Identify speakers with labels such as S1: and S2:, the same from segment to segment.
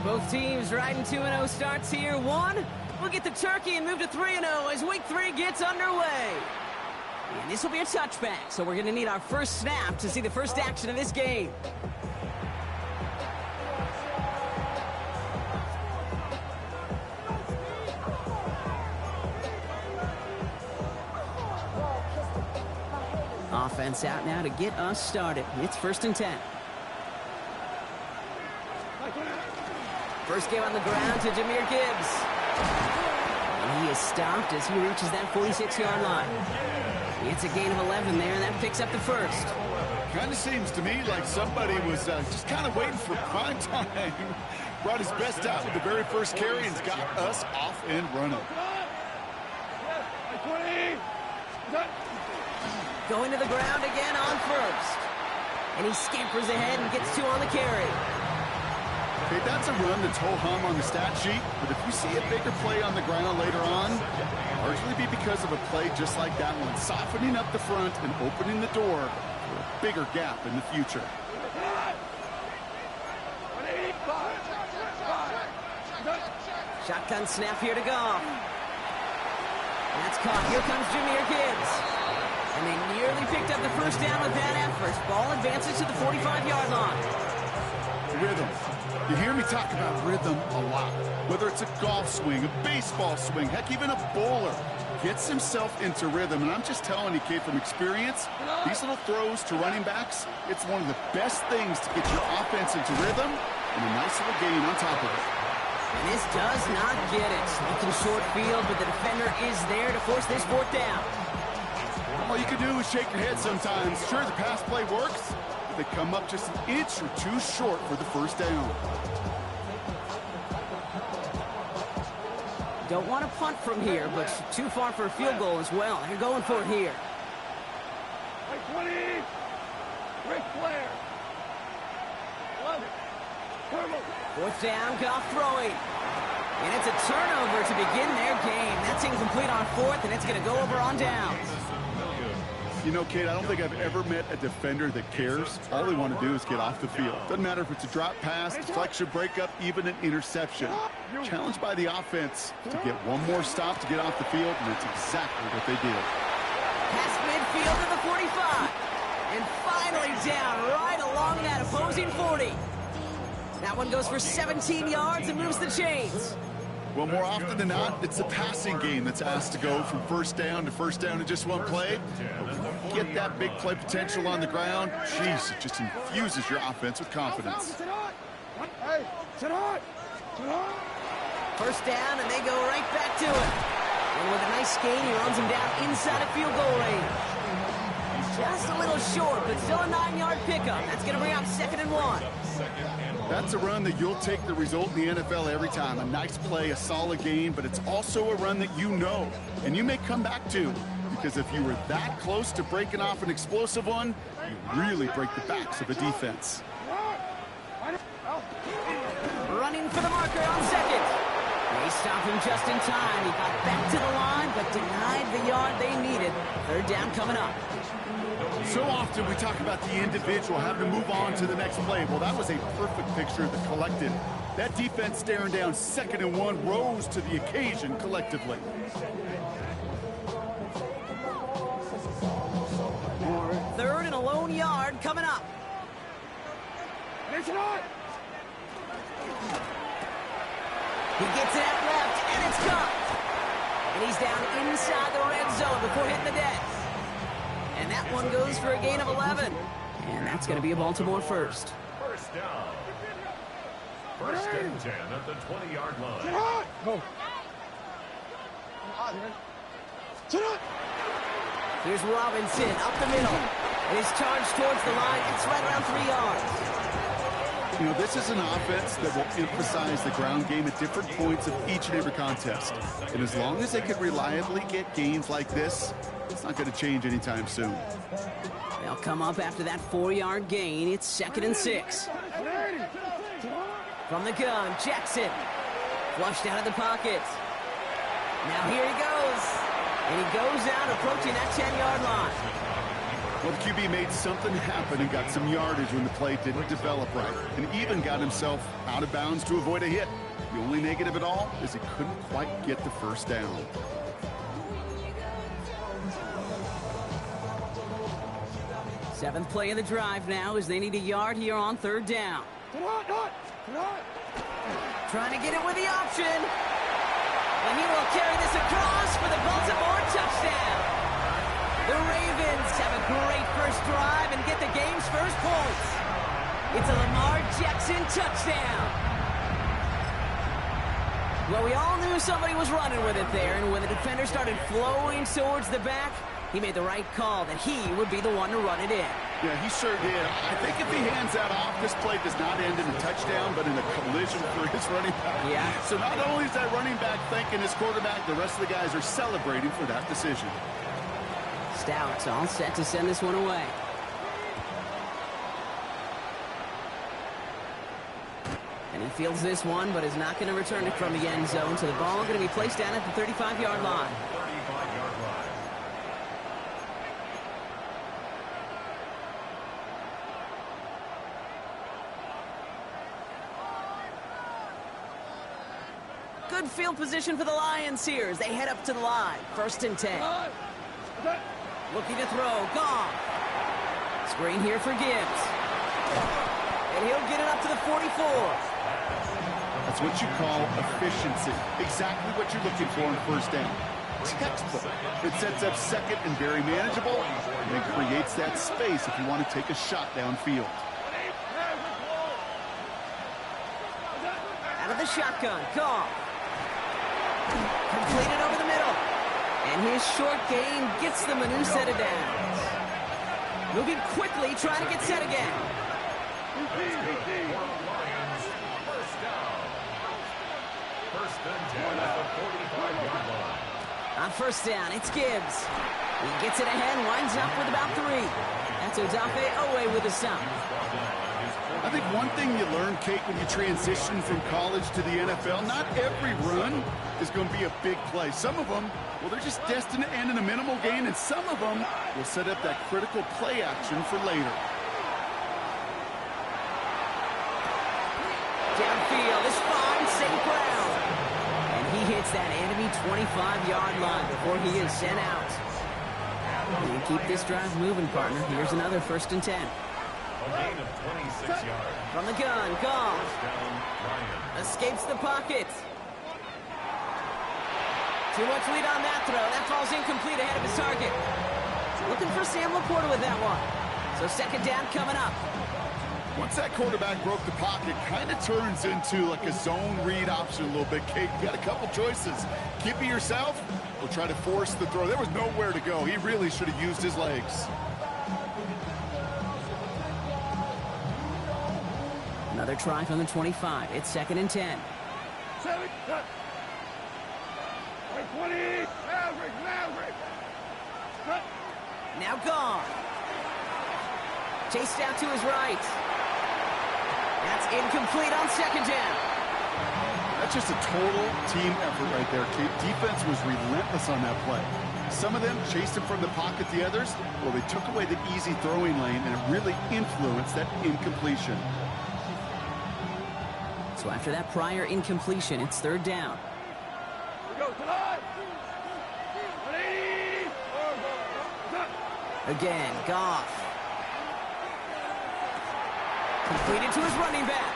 S1: Both teams riding 2-0 starts here. One, we'll get the turkey and move to 3-0 as week 3 gets underway. And this will be a touchback, so we're going to need our first snap to see the first action of this game. Offense out now to get us started. It's 1st and 10. First game on the ground to Jahmyr Gibbs. And he is stopped as he reaches that 46-yard line. It's a gain of 11 there, and that picks up the first.
S2: Kind of seems to me like somebody was just kind of waiting for prime time. Brought his best out with the very first carry and got us off and running.
S1: Going to the ground again on first. And he scampers ahead and gets 2 on the carry.
S2: Okay, that's a run that's ho-hum on the stat sheet, but if you see a bigger play on the ground later on, largely be because of a play just like that one, softening up the front and opening the door for a bigger gap in the future.
S1: Shotgun snap here to Goff. That's caught. Here comes Jahmyr Gibbs. And they nearly picked up the first down with that effort. Ball advances to the 45-yard line.
S2: Rhythm. You hear me talk about rhythm a lot. Whether it's a golf swing, a baseball swing, heck, even a bowler gets himself into rhythm. And I'm just telling you, kid, from experience, these little throws to running backs, it's one of the best things to get your offense into rhythm and a nice little gain on top of it.
S1: And this does not get it. Looking short field, but the defender is there to force this 4th down.
S2: All you can do is shake your head sometimes. Sure, the pass play works. They come up just an inch or 2 short for the first down.
S1: Don't want to punt from here, but too far for a field goal as well. They're going for it here.
S3: 20. Ric Flair.
S1: 4th down, Goff throwing. And it's a turnover to begin their game. That's incomplete on 4th, and it's going to go over on downs.
S2: You know, kid, I don't think I've ever met a defender that cares. All they want to do is get off the field. Doesn't matter if it's a drop pass, deflection, breakup, even an interception. Challenged by the offense to get one more stop to get off the field, and that's exactly what they did.
S1: Past midfield to the 45. And finally down right along that opposing 40. That one goes for 17 yards and moves the chains.
S2: Well, more often than not, it's the passing game that's asked to go from first down in just one play. But when you get that big play potential on the ground, jeez, it just infuses your offense with confidence.
S1: First down, and they go right back to it. And with a nice gain, he runs him down inside of field goal range. Just a little short, but still a 9-yard pickup. That's going to bring out 2nd and 1.
S2: That's a run that you'll take the result in the NFL every time. A nice play, a solid gain, but it's also a run that you know and you may come back to, because if you were that close to breaking off an explosive one, you really break the backs of a defense.
S1: Running for the marker on 2nd. They stop him just in time. He got back to the line, but denied the yard they needed. 3rd down coming up.
S2: So often we talk about the individual having to move on to the next play. Well, that was a perfect picture of the collective. That defense staring down 2nd and 1 rose to the occasion collectively.
S1: 3rd and a lone yard coming up. He gets it out left, and it's caught. And he's down inside the red zone before hitting the deck. And that one goes for a gain of 11. And that's going to be a Baltimore first.
S4: First down. 1st and 10 at the 20-yard line.
S1: Here's Robinson up the middle. And his charge towards the line. It's right around 3 yards.
S2: You know, this is an offense that will emphasize the ground game at different points of each and every contest. And as long as they can reliably get gains like this, it's not going to change anytime soon.
S1: They'll come up after that 4-yard gain. It's 2nd and 6. From the gun, Jackson. Flushed out of the pocket. Now here he goes. And he goes out approaching that 10-yard line.
S2: Well, the QB made something happen and got some yardage when the play didn't develop right, and even got himself out of bounds to avoid a hit. The only negative at all is he couldn't quite get the first down.
S1: Seventh play of the drive now as they need a yard here on third down. Trying to get it with the option. And he will carry this across for the Baltimore touchdown. The Ravens have a great first drive and get the game's first points. It's a Lamar Jackson touchdown. Well, we all knew somebody was running with it there, and when the defender started flowing towards the back, he made the right call that he would be the one to run it in.
S2: Yeah, he sure did. I think if he hands that off, this play does not end in a touchdown, but in a collision for his running back.
S1: Yeah.
S2: So not only is that running back thanking his quarterback, the rest of the guys are celebrating for that decision.
S1: Stout's all set to send this one away. And he fields this one, but is not going to return it from the end zone. So the ball going to be placed down at the 35-yard line.
S4: 35-yard line.
S1: Good field position for the Lions here as they head up to the line. 1st and 10. Looking to throw. Gone. Screen here for Gibbs. And he'll get it up to the 44.
S2: That's what you call efficiency. Exactly what you're looking for on first down. Textbook. It sets up second and very manageable, and then creates that space if you want to take a shot downfield.
S1: Out of the shotgun. Gone. Completed over the middle. And his short gain gets them a new set of downs. Moving quickly, trying to get set again.
S4: First and 10 at the 45-yard line.
S1: On first down, it's Gibbs. He gets it ahead, winds up with about 3. That's Odafe Owe with a stop.
S2: I think one thing you learn, Kate, when you transition from college to the NFL, not every run is going to be a big play. Some of them, well, they're just destined to end in a minimal gain, and some of them will set up that critical play action for later.
S1: Downfield is fine, safe ground. And he hits that enemy 25-yard line before he is sent out. And keep this drive moving, partner. Here's another 1st and 10.
S4: A gain of 26 yards.
S1: From the gun, gone.
S4: Down, Ryan.
S1: Escapes the pocket. Too much lead on that throw. That falls incomplete ahead of his target. Looking for Sam Laporta with that one. So 2nd down coming up.
S2: Once that quarterback broke the pocket, kind of turns into like a zone read option a little bit, Kate. You got a couple choices. Keep it yourself or try to force the throw. There was nowhere to go. He really should have used his legs.
S1: Another try from the 25. It's 2nd and 10.
S3: 7, cut. 20, Maverick. Cut.
S1: Now gone. Chased out to his right. That's incomplete on 2nd down.
S2: That's just a total team effort right there, Kate. Defense was relentless on that play. Some of them chased him from the pocket. The others, well, they took away the easy throwing lane, and it really influenced that incompletion.
S1: So after that prior incompletion, it's 3rd down.
S3: Go to the line. 180.
S1: Again, Goff. Completed to his running back.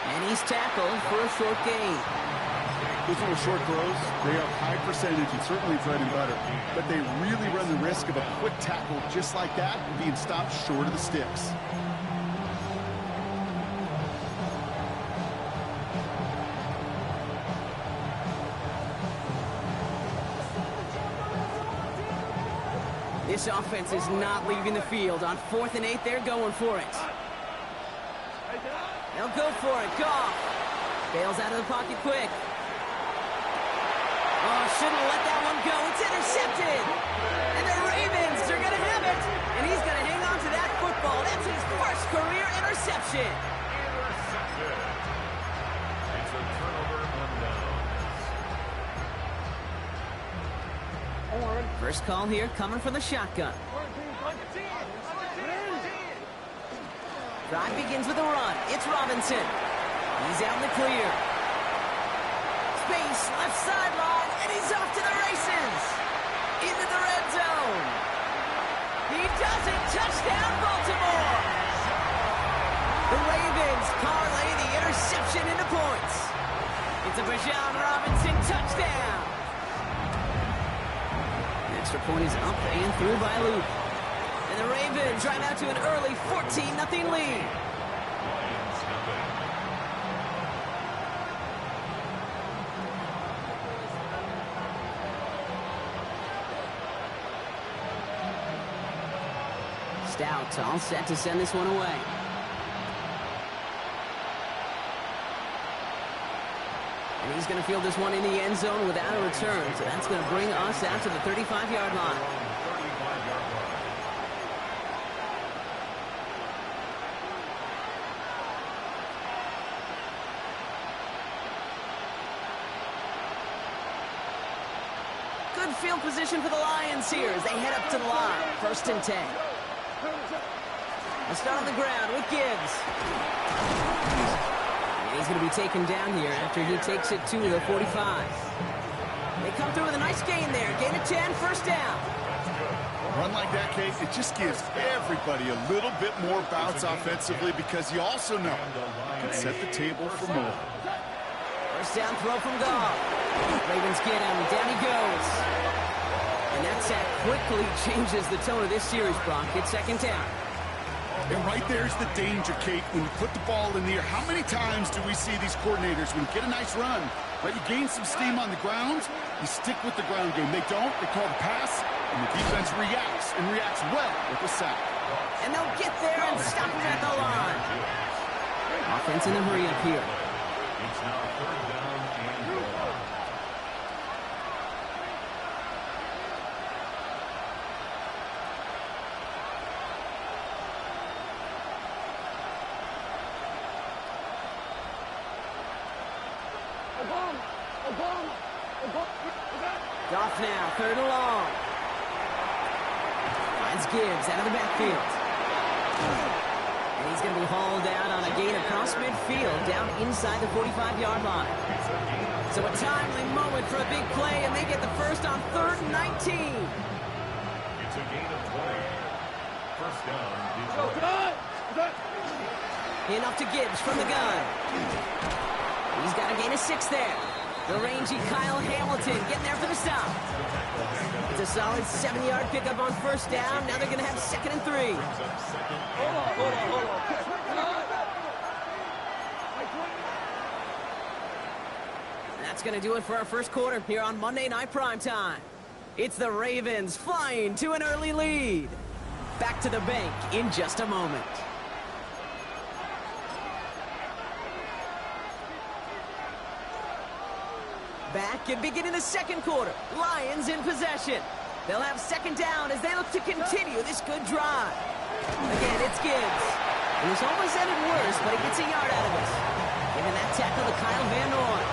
S1: And he's tackled for a short gain.
S2: Those little short throws, they are high percentage and certainly bread and butter. But they really run the risk of a quick tackle just like that being stopped short of the sticks.
S1: This offense is not leaving the field. On 4th and 8, they're going for it. They'll go for it. Goff bails out of the pocket quick. Oh, shouldn't have let that one go. It's intercepted. And the Ravens are going to have it. And he's going to hang on to that football. That's his first career interception.
S4: Intercepted. It's a turnover on downs.
S1: First call here coming from the shotgun. Drive begins with a run. It's Robinson. He's out in the clear. Space, left sideline, and he's off to the races. Into the red zone. He does it. Touchdown, Baltimore. The Ravens parlay the interception into points. It's a Bijan Robinson touchdown. The extra point is up and through by Luke. And the Ravens drive out to an early 14-0 lead. Stout all set to send this one away. And he's going to field this one in the end zone without a return. So that's going to bring us out to the 35-yard line. Good field position for the Lions here as they head up to the line. 1st and 10. They'll start on the ground with Gibbs. And he's going to be taken down here after he takes it to the 45. They come through with a nice gain there. Gain of 10, 1st down.
S2: A run like that, Kate, it just gives everybody a little bit more bounce offensively because you also know you can set the table for more.
S1: 1st down throw from Goff. Ravens get him. Down he goes. And that sack quickly changes the tone of this series, Brock. It's 2nd down.
S2: And right there's the danger, Kate, when you put the ball in the air. How many times do we see these coordinators, when you get a nice run, right, you gain some steam on the ground, you stick with the ground game. They don't, they call the pass, and the defense reacts, and reacts well with the sack.
S1: And they'll get there and stop him at the line. Offense in the hurry up here.
S4: It's now 3rd down and goal.
S1: Goff now, 3rd and long. Finds Gibbs out of the backfield. And he's going to be hauled out on a gain across midfield, down inside the 45-yard line. So a timely moment for a big play, and they get the first on 3rd and 19.
S4: It's a gain of 20. 1st down, Detroit.
S1: Enough to Gibbs from the gun. He's got a gain of 6 there. The rangy Kyle Hamilton getting there for the stop. It's a solid 7-yard pickup on 1st down. Now they're going to have 2nd and 3. That's going to do it for our 1st quarter here on Monday Night Primetime. It's the Ravens flying to an early lead. Back to the bank in just a moment. Back and beginning the 2nd quarter. Lions in possession. They'll have 2nd down as they look to continue this good drive. Again, it's Gibbs. And this almost ended worse, but he gets a yard out of it. Giving that tackle to Kyle Van Noy.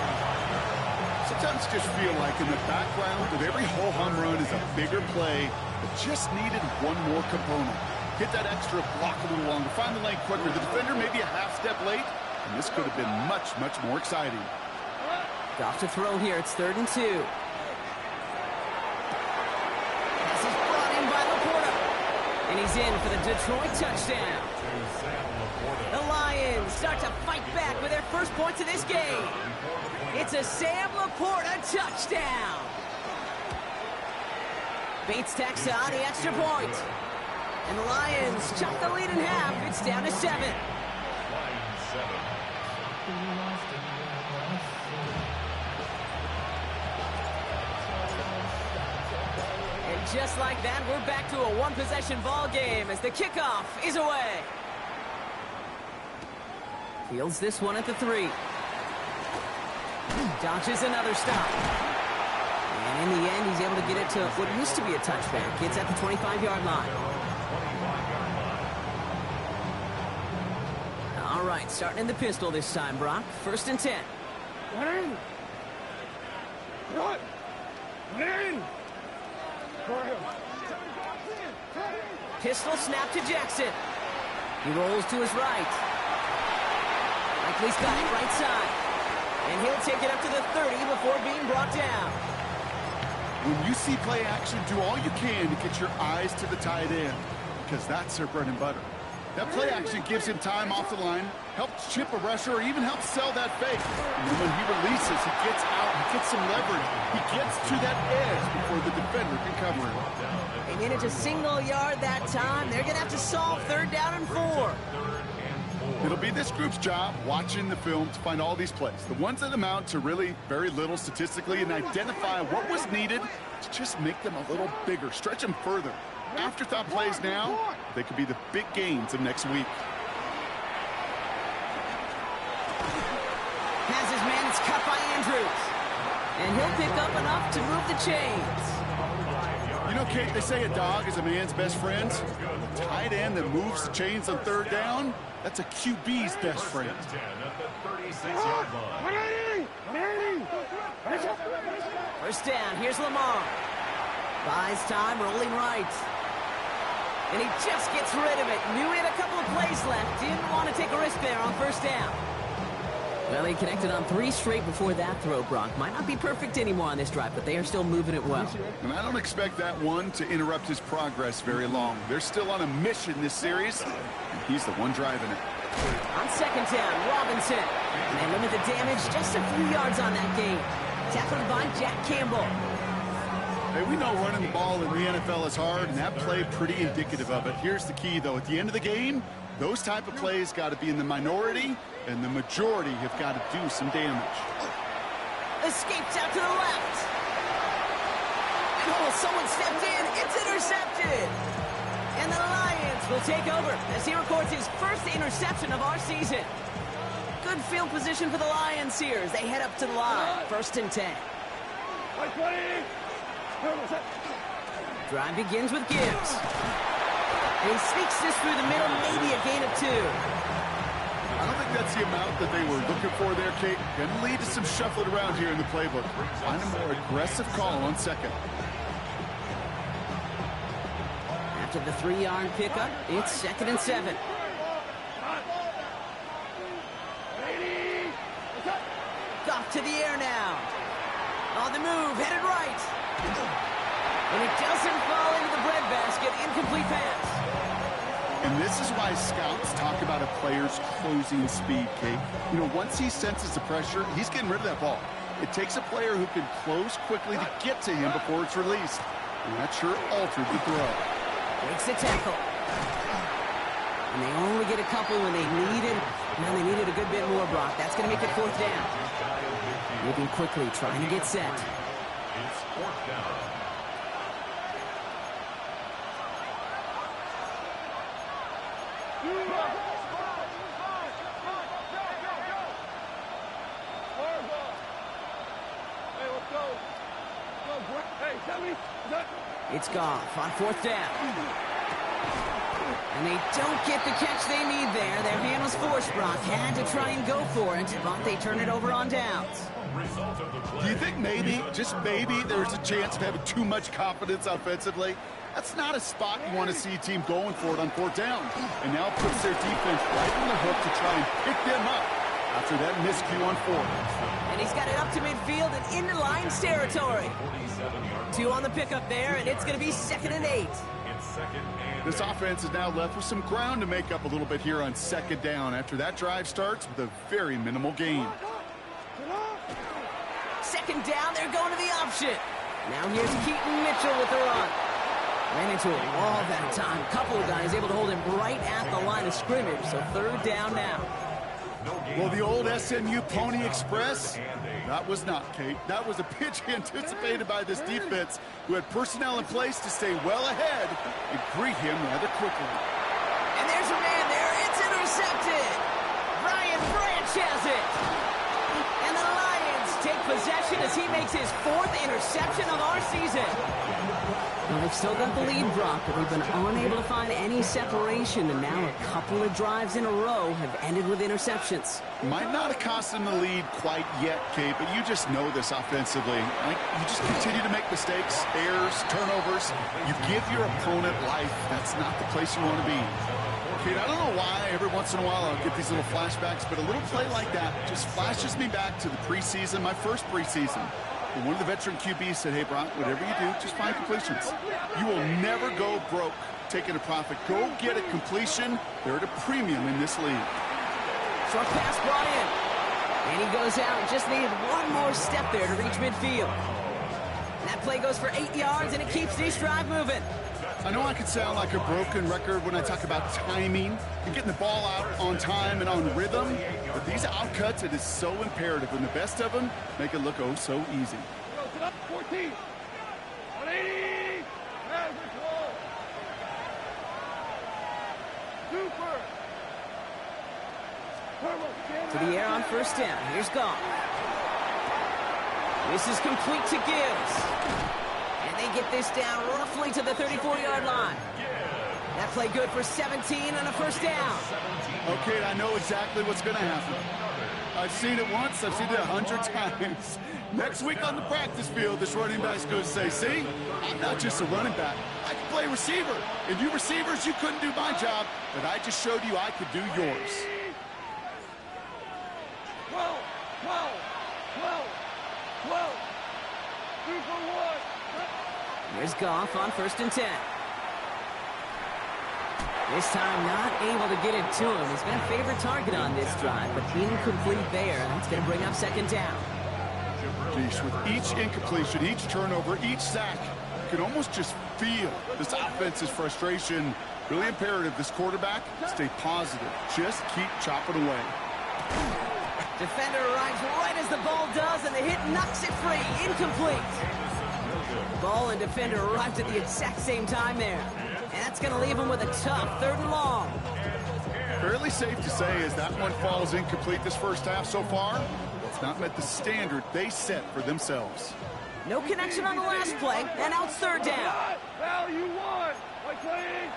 S2: Sometimes just feel like in the background of every ho-hum run is a bigger play that just needed one more component. Hit that extra block a little longer, find the lane quicker. The defender maybe a half step late, and this could have been much, much more exciting.
S1: Goff to throw here. It's 3rd and 2. This is brought in by Laporta. And he's in for the Detroit touchdown. The Lions start to fight back with their first points of this game. It's a Sam Laporta touchdown. Bates tacks on the extra point. And the Lions chop the lead in half. It's down to 7. And just like that, we're back to a one-possession ball game as the kickoff is away. Fields this one at the 3. Dodges another stop. And in the end, he's able to get it to what used to be a touchback. It's at the 25-yard line. All right, starting in the pistol this time, Brock. 1st and 10. Pistol snap to Jackson. He rolls to his right. Likely's got it right side. And he'll take it up to the 30 before being brought down.
S2: When you see play action, do all you can to get your eyes to the tight end, because that's their bread and butter. That play action gives him time off the line, helps chip a rusher, or even helps sell that fake. And then when he releases, he gets out, he gets some leverage. He gets to that edge before the defender can cover him.
S1: They manage a single yard that time. They're going to have to solve 3rd down and 4.
S2: It'll be this group's job watching the film to find all these plays, the ones that amount to really very little statistically, and identify what was needed to just make them a little bigger, stretch them further. Afterthought plays now, they could be the big gains of next week.
S1: Has his man, it's cut by Andrews. And he'll pick up enough to move the chains.
S2: You know, Kate, they say a dog is a man's best friend. The tight end that moves the chains on 3rd down, that's a QB's best friend.
S1: First down, here's Lamar. Buys time, rolling right. And he just gets rid of it. Knew he had a couple of plays left. Didn't want to take a risk there on 1st down. Well, he connected on 3 straight before that throw, Brock. Might not be perfect anymore on this drive, but they are still moving it well.
S2: And I don't expect that one to interrupt his progress very long. They're still on a mission this series, and he's the one driving it.
S1: On 2nd down, Robinson. And they limit the damage just a few yards on that gain. Tackled by Jack Campbell.
S2: Hey, we know running the ball in the NFL is hard, and that play pretty indicative of it. Here's the key, though. At the end of the game, those type of plays got to be in the minority, and the majority have got to do some damage.
S1: Escapes out to the left. Oh, someone stepped in. It's intercepted. And the Lions will take over as he records his first interception of our season. Good field position for the Lions here as they head up to the line. 1st and 10. Drive begins with Gibbs. And he sneaks this through the middle, maybe a gain of 2.
S2: I don't think that's the amount that they were looking for there, Kate. Going to lead to some shuffling around here in the playbook. Find a more aggressive call on 2nd.
S1: After the 3-yard pickup, it's 2nd and 7. Off to the air now. On the move, headed right. And it doesn't fall into the breadbasket. Incomplete pass.
S2: And this is why scouts talk about a player's closing speed, Kate. You know, once he senses the pressure, he's getting rid of that ball. It takes a player who can close quickly to get to him before it's released. And that sure altered the throw.
S1: Makes the tackle. And they only get a couple when they needed. Now they needed a good bit more, Brock. That's going to make it 4th down. Moving quickly, trying to get set.
S4: It's 4th down.
S1: It's Goff on 4th down. And they don't get the catch they need there. Their hand was forced, Brock. Had to try and go for it, but they turn it over on downs.
S2: Do you think maybe, just maybe, there's a chance of having too much confidence offensively? That's not a spot you want to see a team going for it on 4th down. And now puts their defense right on the hook to try and pick them up after that miscue on 4th.
S1: And he's got it up to midfield and into Lions territory. 2 on the pickup there, and it's going to be 2nd and 8.
S2: This offense is now left with some ground to make up a little bit here on 2nd down after that drive starts with a very minimal gain.
S1: 2nd down, they're going to the option. Now here's Keaton Mitchell with the run. Ran into a wall that time. Couple of guys able to hold him right at the line of scrimmage, so 3rd down now.
S2: Well, the old SMU Pony Express, that was not, Kate. That was a pitch anticipated by this defense who had personnel in place to stay well ahead and greet him rather quickly.
S1: And there's a man there. It's intercepted. Brian Branch has it. And the Lions take possession as he makes his 4th interception of our season. Well, they've still got the lead, Brock, but they've been unable to find any separation, and now a couple of drives in a row have ended with interceptions.
S2: Might not have cost them the lead quite yet, Kate, but you just know this offensively. You just continue to make mistakes, errors, turnovers. You give your opponent life. That's not the place you want to be. Kate, I don't know why every once in a while I'll get these little flashbacks, but a little play like that just flashes me back to the preseason, my first preseason. And one of the veteran QBs said, hey, Brock, whatever you do, just find completions. You will never go broke taking a profit. Go get a completion. They're at a premium in this league.
S1: Short pass brought in. And he goes out and just needed one more step there to reach midfield. And that play goes for 8 yards, and it keeps this drive moving.
S2: I know I could sound like a broken record when I talk about timing and getting the ball out on time and on rhythm, but these outcuts, it is so imperative, and the best of them make it look oh so easy.
S3: 14, 180, average roll. Super.
S1: To the air on first down. Here's Goff. This is complete to Gibbs. And they get this down roughly to the 34-yard line. That play good for 17 and a first down.
S2: Okay, I know exactly what's going to happen. I've seen it once. I've seen it 100 times. Next week on the practice field, this running back's going to say, see, I'm not just a running back. I can play receiver. And you receivers, you couldn't do my job, but I just showed you I could do yours.
S3: 12, 12, 12, 12. 2 for 1.
S1: Here's Goff on first and 10. This time not able to get it to him. He's been a favorite target on this drive, but incomplete there. That's going to bring up second down.
S2: Geez, with each incompletion, each turnover, each sack, you can almost just feel this offense's frustration. Really imperative, this quarterback, stay positive. Just keep chopping away.
S1: Defender arrives right as the ball does, and the hit knocks it free. Incomplete. Ball and defender arrived at the exact same time there. And that's going to leave him with a tough 3rd and long.
S2: Fairly safe to say as that one falls incomplete this first half so far, it's not met the standard they set for themselves.
S1: No connection on the last play, and now it's 3rd down.
S3: Value 1. Like playing.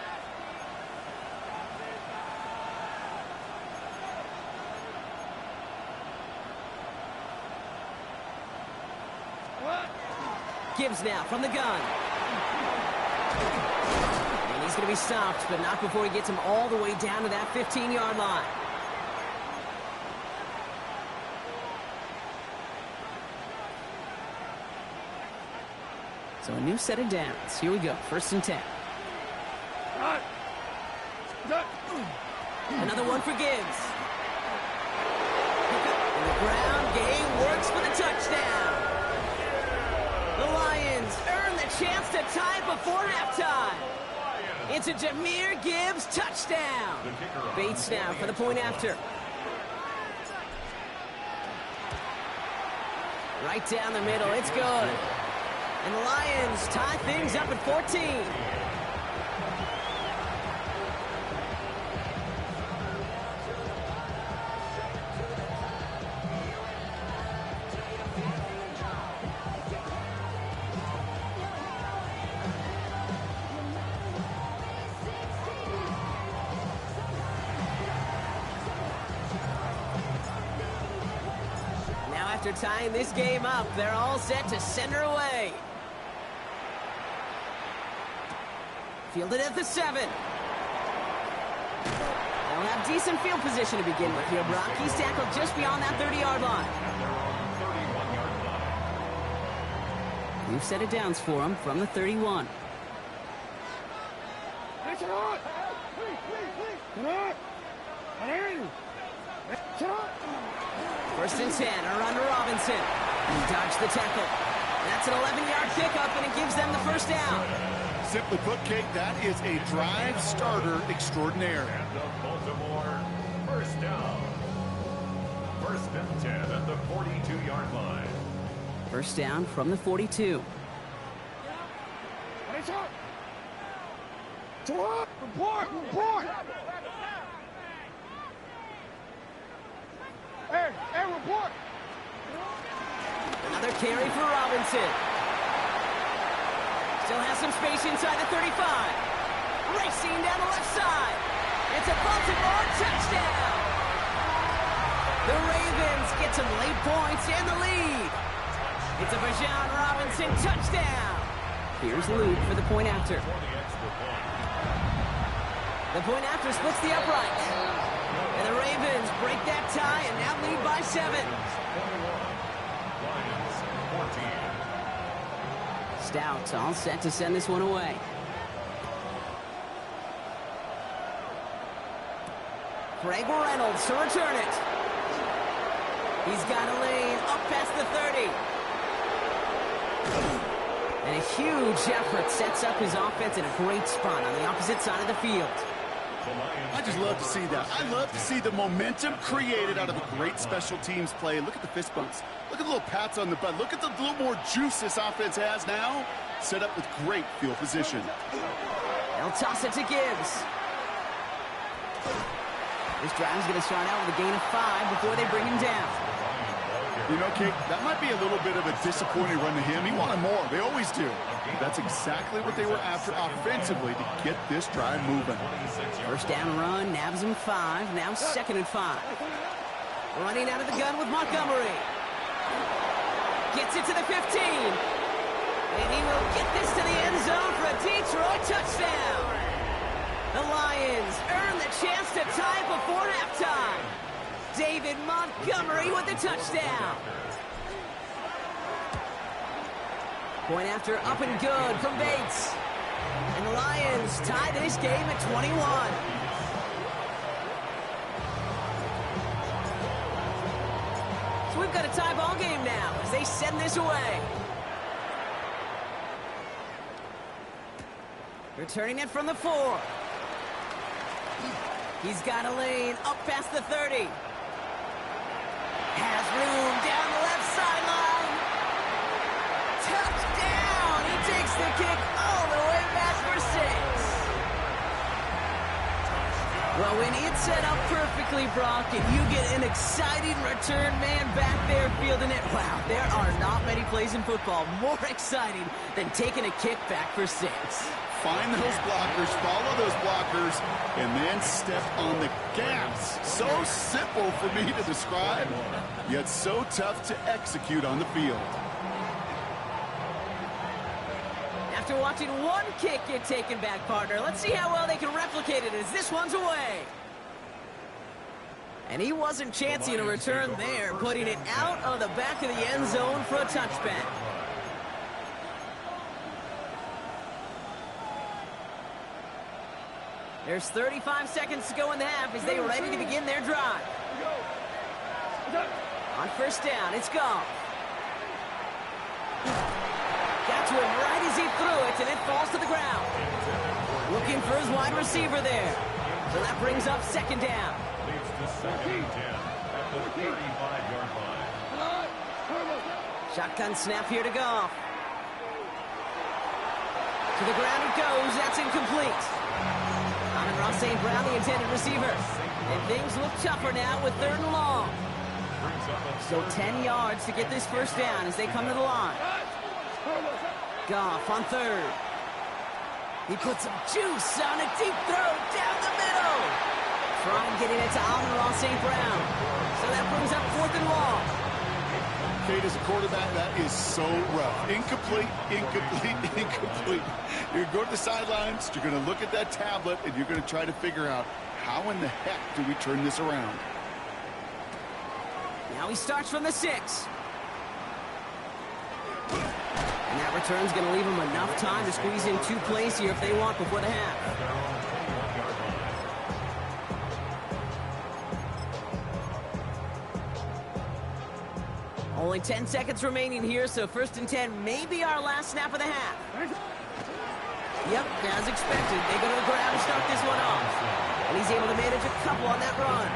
S1: Gibbs now from the gun. And he's going to be stopped, but not before he gets him all the way down to that 15-yard line. So a new set of downs. Here we go. 1st and 10. Another one for Gibbs. And the ground game works for the touchdown. The Lions earn the chance to tie it before halftime. It's a Jahmyr Gibbs touchdown. Bates now for the point after. Right down the middle. It's good. And the Lions tie things up at 14. After tying this game up, they're all set to send her away. Fielded at the 7. They'll have decent field position to begin with here, Brock. He's tackled just beyond that 30-yard line. We've set it downs for him from the 31. First and 10, a run to Robinson. He dodged the tackle. That's an 11-yard pickup, and it gives them the first down.
S2: Simply put, Kate, that is a drive starter extraordinaire.
S4: And the Baltimore first down. 1st and 10 at the 42-yard line.
S1: First down from the 42.
S3: Report! Hey, report!
S1: Another carry for Robinson. Still has some space inside the 35. Racing down the left side. It's a Baltimore touchdown. The Ravens get some late points and the lead. It's a Bijan Robinson touchdown. Here's Luke for the point after. The point after splits the upright. And the Ravens break that tie and now lead by 7.
S4: Lions 14.
S1: Stout all set to send this one away. Greg Reynolds to return it. He's got a lane up past the 30. And a huge effort sets up his offense in a great spot on the opposite side of the field.
S2: I just love to see that. I love to see the momentum created out of a great special teams play. Look at the fist bumps. Look at the little pats on the butt. Look at the little more juice this offense has now. Set up with great field position.
S1: They'll toss it to Gibbs. This drive is going to start out with a gain of 5 before they bring him down.
S2: You know, Kate, that might be a little bit of a disappointing run to him. He wanted more. They always do. That's exactly what they were after offensively to get this drive moving.
S1: First down run, nabs him 5. Now 2nd and 5. Running out of the gun with Montgomery. Gets it to the 15. And he will get this to the end zone for a Detroit touchdown. The Lions earn the chance to tie before halftime. David Montgomery with the touchdown. Point after up and good from Bates. And the Lions tie this game at 21. So we've got a tie ball game now as they send this away. Returning it from the 4. He's got a lane up past the 30. Has room down the left sideline. Touchdown! He takes the kick all the way back for 6. Well, when it's set up perfectly, Brock, and you get an exciting return man back there fielding it, wow, there are not many plays in football more exciting than taking a kick back for 6.
S2: Find those blockers, follow those blockers, and then step on the gas. So simple for me to describe, yet so tough to execute on the field.
S1: After watching one kick get taken back, partner, let's see how well they can replicate it as this one's away. And he wasn't chancing a return there, putting it out of the back of the end zone for a touchback. There's 35 seconds to go in the half as they are ready to begin their drive. On first down, it's Goff. Got to him right as he threw it, and it falls to the ground. Looking for his wide receiver there. So that brings up 2nd down.
S4: Leads to 2nd and 10 at the 35-yard line.
S1: Shotgun snap here to Goff. To the ground it goes. That's incomplete. Ross St. Brown, the intended receiver. And things look tougher now with 3rd and long. So 10 yards to get this first down as they come to the line. Goff on 3rd. He puts some juice on a deep throw down the middle. Trying getting it to Ross St. Brown. So that brings up 4th and long.
S2: Kate, as a quarterback, that is so rough. Incomplete, incomplete, incomplete. You're going to go to the sidelines, you're going to look at that tablet, and you're going to try to figure out how in the heck do we turn this around.
S1: Now he starts from the 6. And that return's going to leave him enough time to squeeze in 2 plays here if they want before the half. Only 10 seconds remaining here, so 1st and 10 may be our last snap of the half. Yep, as expected, they go to the ground to start this one off. And he's able to manage a couple on that run.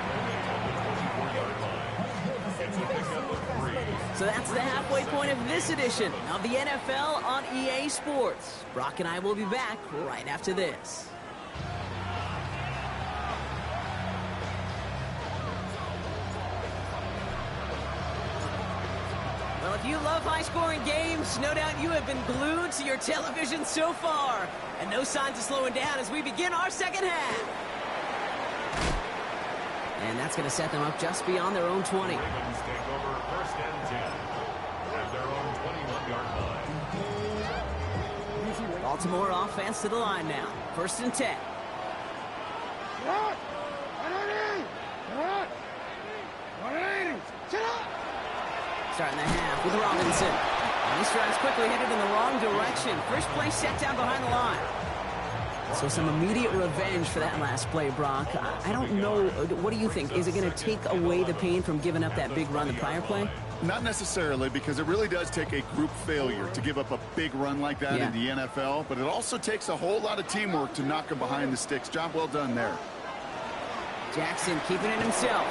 S1: So that's the halfway point of this edition of the NFL on EA Sports. Brock and I will be back right after this. Well, if you love high-scoring games, no doubt you have been glued to your television so far. And no signs of slowing down as we begin our second half. And that's going to set them up just beyond their own 20.
S4: Ravens take over 1st and 10 at their own 21-yard line.
S1: Baltimore offense to the line now. 1st and 10. Starting the half with Robinson. And he strides quickly, headed in the wrong direction. First play set down behind the line. So some immediate revenge for that last play, Brock. I don't know. What do you think? Is it going to take away the pain from giving up that big run the prior play?
S2: Not necessarily, because it really does take a group failure to give up a big run like that in the NFL, but it also takes a whole lot of teamwork to knock him behind the sticks. Job well done there.
S1: Jackson keeping it himself.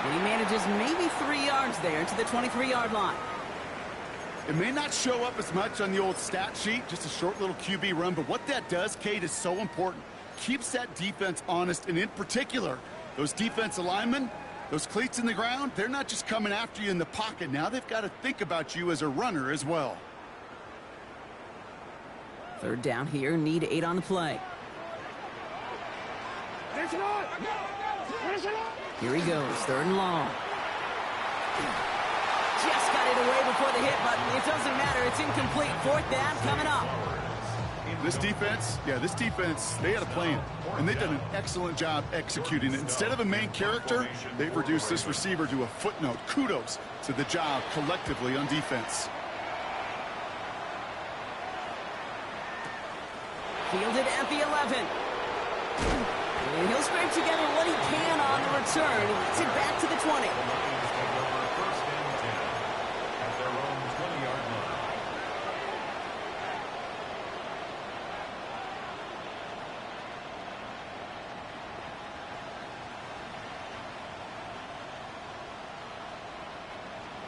S1: And he manages maybe 3 yards there to the 23-yard line.
S2: It may not show up as much on the old stat sheet, just a short little QB run, but what that does, Kate, is so important. Keeps that defense honest, and in particular, those defensive linemen, those cleats in the ground, they're not just coming after you in the pocket. Now they've got to think about you as a runner as well.
S1: Third down here, need 8 on the play. Here he goes, third and long. Just got it away before the hit button. It doesn't matter, it's incomplete. Fourth down coming up.
S2: This defense, they had a plan, and they've done an excellent job executing it. Instead of a main character, they've reduced this receiver to a footnote. Kudos to the job collectively on defense.
S1: Fielded at the 11. And he'll scrape together what he can on the return. He gets it back to the 20.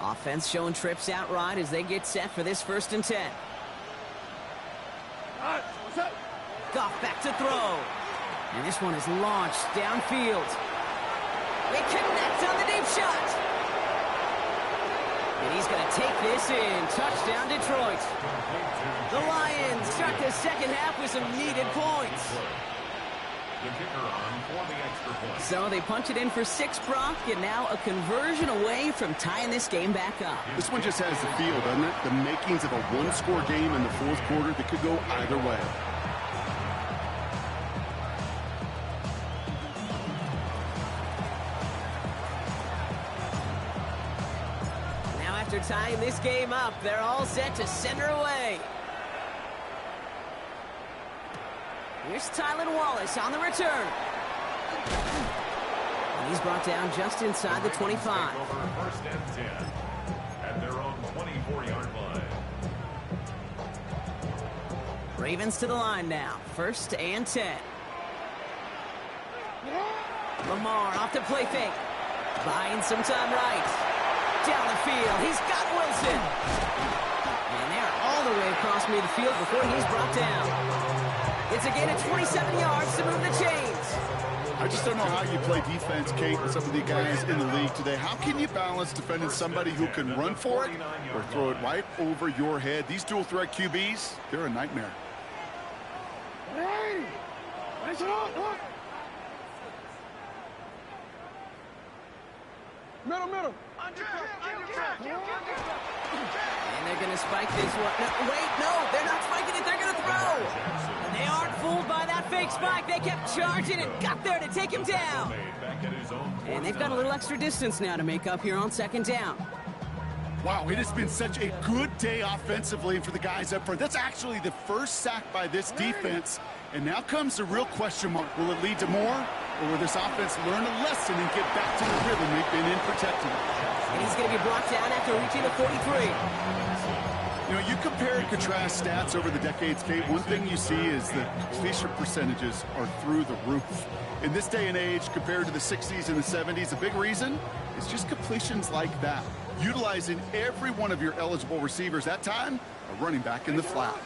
S1: Offense showing trips out right as they get set for this 1st and 10. Goff back to throw. And this one is launched downfield. They connect on the deep shot. And he's going to take this in. Touchdown, Detroit. The Lions start the second half with some needed points.
S4: The kicker on for the extra point.
S1: So they punch it in for 6, Brock, and now a conversion away from tying this game back up.
S2: This one just has the feel, doesn't it? The makings of a one-score game in the 4th quarter that could go either way.
S1: Now after tying this game up, they're all set to send her away. Here's Tylan Wallace on the return. And he's brought down just inside the 25.
S4: Over 1st and 10 at their own 24-yard line.
S1: Ravens to the line now. 1st and 10. Lamar off the play fake. Buying some time right. Down the field. He's got Wilson. And they're all the way across midfield before he's brought down. It's a gain of 27 yards to move the chains.
S2: I just don't know how you play defense, Kate, with some of the guys in the league today. How can you balance defending somebody who can run for it or throw it right over your head? These dual-threat QBs, they're a nightmare.
S3: Hey! Middle.
S1: And they're going to spike this one. No, wait, no, they're not spiking it. They're going to throw. And they aren't fooled by that fake spike. They kept charging and got there to take him down. And they've got a little extra distance now to make up here on 2nd down.
S2: Wow, it has been such a good day offensively for the guys up front. That's actually the first sack by this defense. And now comes the real question mark. Will it lead to more? Or will this offense learn a lesson and get back to the rhythm they've been in protecting?
S1: And he's going to be brought down after reaching the 43.
S2: You know, you compare and contrast stats over the decades, Kate. One thing you see is the completion percentages are through the roof. In this day and age, compared to the 60s and the 70s, a big reason is just completions like that. Utilizing every one of your eligible receivers. That time, a running back in the flat.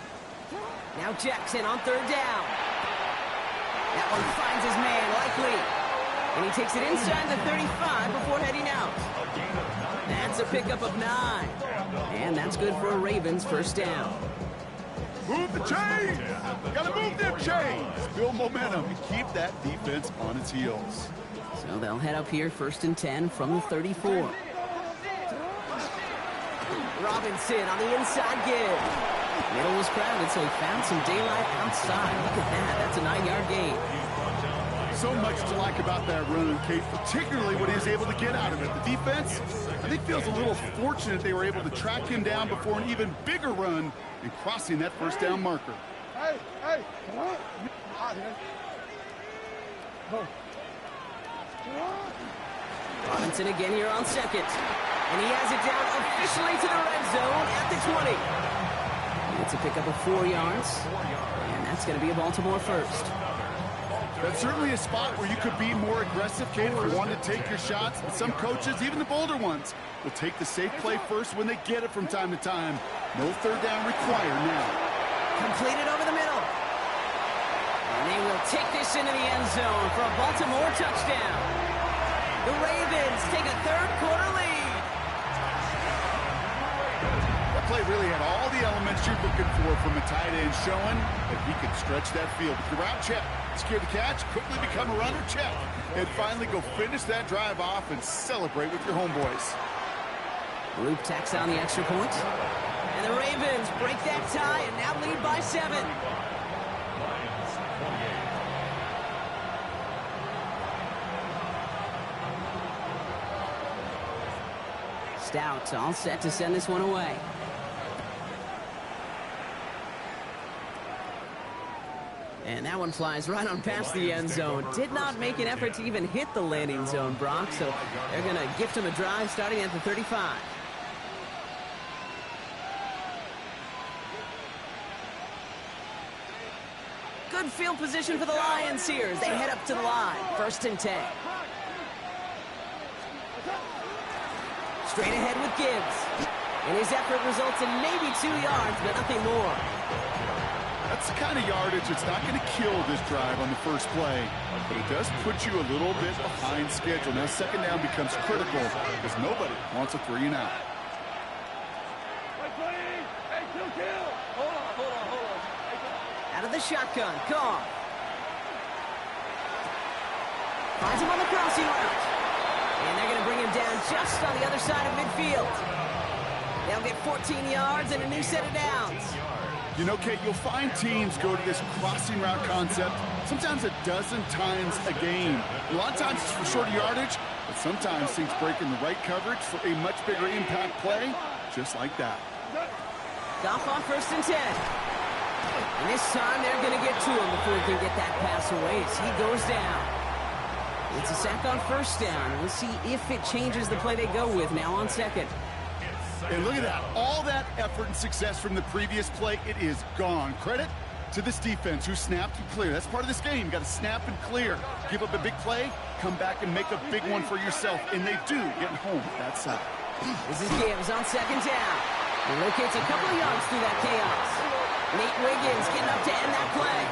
S1: Now Jackson on 3rd down. That one finds his man, likely. And he takes it inside the 35 before heading out. That's a pickup of 9. And that's good for a Ravens 1st down.
S2: Move the chains! Gotta move them chains! Build momentum and keep that defense on its heels.
S1: So they'll head up here 1st and 10 from the 34. Robinson on the inside give. Middle was crowded, so he found some daylight outside. Look at that. That's a 9-yard gain.
S2: so much to like about that run, Kate, particularly what he was able to get out of it. The defense, I think, feels a little fortunate they were able to track him down before an even bigger run and crossing that first down marker.
S3: Hey, come on.
S1: Robinson again here on second. And he has it down officially to the red zone at the 20. It's a pickup of 4 yards. And that's going to be a Baltimore first.
S2: That's certainly a spot where you could be more aggressive, Kate, if you want to take your shots. But some coaches, even the bolder ones, will take the safe play first when they get it from time to time. No third down required now.
S1: Completed over the middle. And they will take this into the end zone for a Baltimore touchdown. The Ravens take a third-quarter lead.
S2: That play really had all the elements you're looking for from a tight end, showing that he could stretch that field. With your route check, secure the catch, quickly become a runner, check, and finally go finish that drive off and celebrate with your homeboys.
S1: Luke tacks on the extra point. And the Ravens break that tie and now lead by 7. Stout all set to send this one away. And that one flies right on past the end zone. Did not make an effort to even hit the landing zone, Brock, so they're going to gift him a drive starting at the 35. Good field position for the Lions here as they head up to the line. 1st and 10. Straight ahead with Gibbs. And his effort results in maybe 2 yards, but nothing more.
S2: That's the kind of yardage that's not going to kill this drive on the first play, but it does put you a little bit behind schedule. Now, second down becomes critical because nobody wants a 3 and out.
S3: Hey, kill. Hold on.
S1: Out of the shotgun, Goff. Finds him on the crossing route. And they're going to bring him down just on the other side of midfield. They'll get 14 yards and a new set of downs.
S2: You know, Kate, you'll find teams go to this crossing route concept sometimes a dozen times a game. A lot of times it's for shorter yardage, but sometimes things break in the right coverage for a much bigger impact play, just like that.
S1: Goff on 1st and 10. And this time they're going to get to him before he can get that pass away as he goes down. It's a sack on 1st down. We'll see if it changes the play they go with now on 2nd.
S2: And look at that. All that effort and success from the previous play, it is gone. Credit to this defense who snapped and cleared. That's part of this game. You got to snap and clear. Give up a big play, come back and make a big one for yourself. And they do getting home that side.
S1: This is Gibbs on 2nd down. He locates a couple of yards through that chaos. Nate Wiggins getting up to end that play.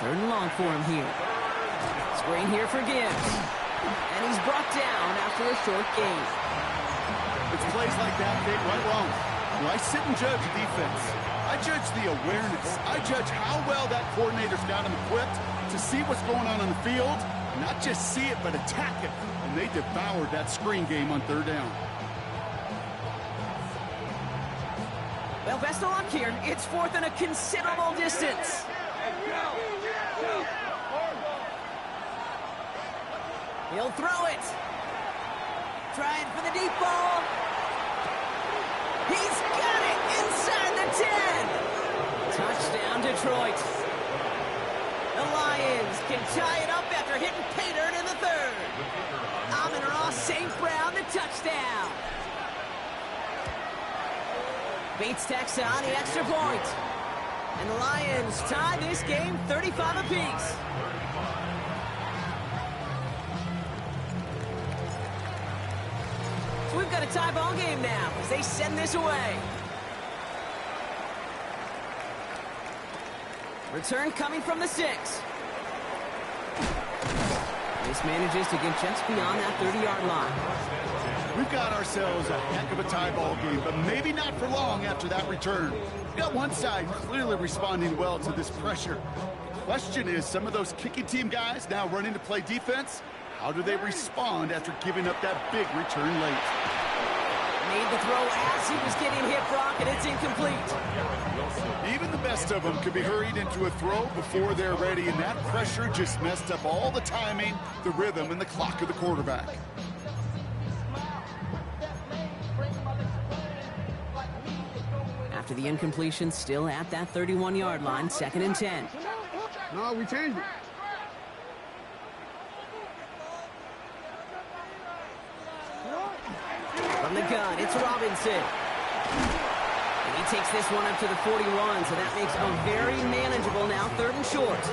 S1: 3rd and long for him here. Screen here for Gibbs. And he's brought down after a short gain.
S2: It's plays like that, Kate, right wrong. When I sit and judge a defense, I judge the awareness. I judge how well that coordinator's got him equipped to see what's going on the field, not just see it, but attack it. And they devoured that screen game on 3rd down.
S1: Well, best of luck here. It's 4th and a considerable distance. He'll throw it. Trying for the deep ball. He's got it inside the 10. Touchdown, Detroit. The Lions can tie it up after hitting pay dirt in the 3rd. Amon-Ra St. Brown, the touchdown. Bates tacks on the extra point. And the Lions tie this game 35 apiece. So we've got a tie ball game now as they send this away. Return coming from the 6. This manages to get just beyond that 30-yard line.
S2: We've got ourselves a heck of a tie ball game, but maybe not for long after that return. We've got one side clearly responding well to this pressure. The question is, some of those kicking team guys now running to play defense, how do they respond after giving up that big return late?
S1: Made the throw as he was getting hit, Brock, and it's incomplete.
S2: Even the best of them could be hurried into a throw before they're ready, and that pressure just messed up all the timing, the rhythm, and the clock of the quarterback.
S1: After the incompletion, still at that 31-yard line, 2nd and 10.
S3: No, we changed it.
S1: From the gun, it's Robinson. And he takes this one up to the 41, so that makes a very manageable now 3rd and short.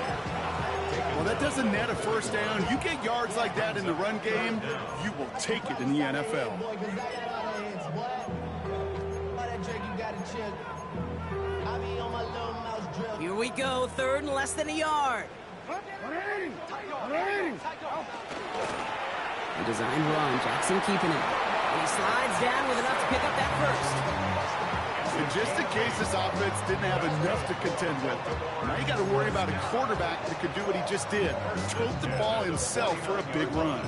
S2: Well, that doesn't net a first down. You get yards like that in the run game, you will take it in the NFL.
S1: Here we go, 3rd and less than a yard. A designed run, Jackson keeping it. And he slides down with enough to pick up that first.
S2: And just in case this offense didn't have enough to contend with, now you got to worry about a quarterback that could do what he just did. Tote the ball himself for a big run.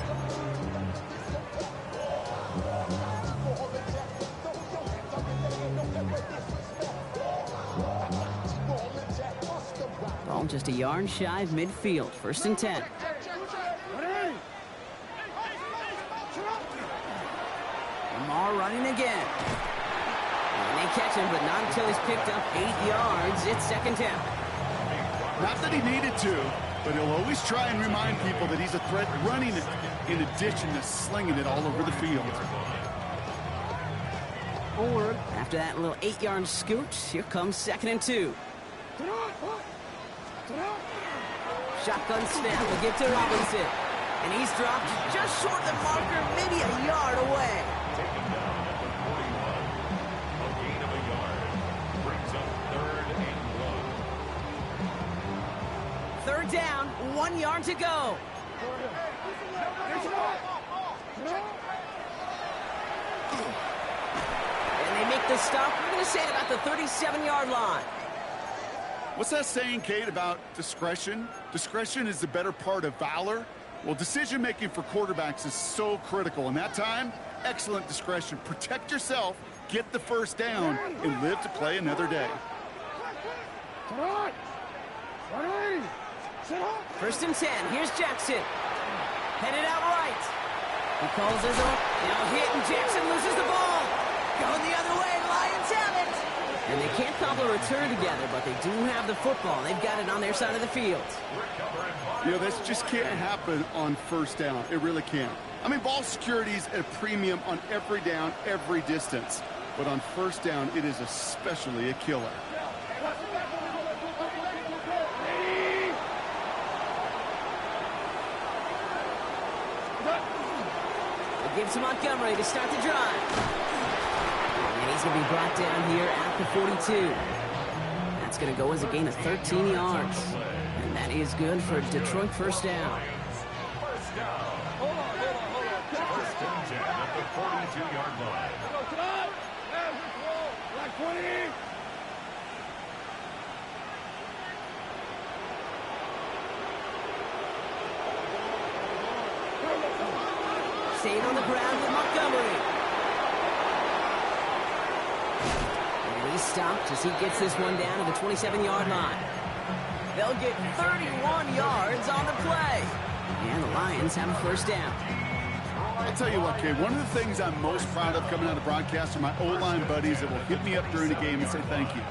S1: Ball just a yard shy of midfield, 1st and 10. Lamar running again. And they catch him, but not until he's picked up 8 yards. It's 2nd down.
S2: Not that he needed to, but he'll always try and remind people that he's a threat running it in addition to slinging it all over the field.
S1: After that little 8-yard scoot, here comes 2nd and 2. Shotgun snap will get to Robinson. And he's dropped just short of the marker, maybe a yard away.
S4: Taking down number 41. A gain of a yard. Brings up 3rd and 1.
S1: 3rd down, 1 yard to go. And they make the stop. We're going to say it about the 37-yard line.
S2: What's that saying, Kate, about discretion? Discretion is the better part of valor. Well, decision-making for quarterbacks is so critical. In that time, excellent discretion. Protect yourself, get the first down, and live to play another day.
S1: 1st and 10. Here's Jackson. Headed out right. He calls his own. Now hit, and Jackson loses the ball. Going the other way. Lions have it. And they can't cobble a return together, but they do have the football. They've got it on their side of the field.
S2: You know, this just can't happen on 1st down. It really can't. I mean, ball security is at a premium on every down, every distance. But on 1st down, it is especially a killer.
S1: It gives to Montgomery to start the drive. And he's going to be brought down here at the 42. That's going to go as a gain of 13 yards. And that is good for Detroit 1st down.
S4: First down. Hold on. 1st and 10 at the 42-yard line.
S3: Like 20.
S1: Staying on the ground with Montgomery. And he's stopped as he gets this one down to the 27-yard line. They'll get 31 yards on the play. And the Lions have a 1st down.
S2: I'll tell you what, Kay, one of the things I'm most proud of coming out of broadcast are my O-line buddies that will hit me up during the game and say thank you.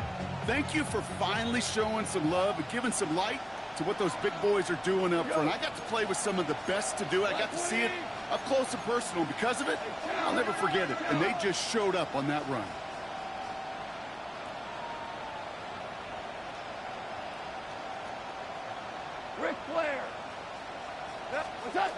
S2: Thank you for finally showing some love and giving some light to what those big boys are doing up front. I got to play with some of the best to do it. I got to see it up close and personal. Because of it, I'll never forget it. And they just showed up on that run.
S3: Ric Flair. What's that?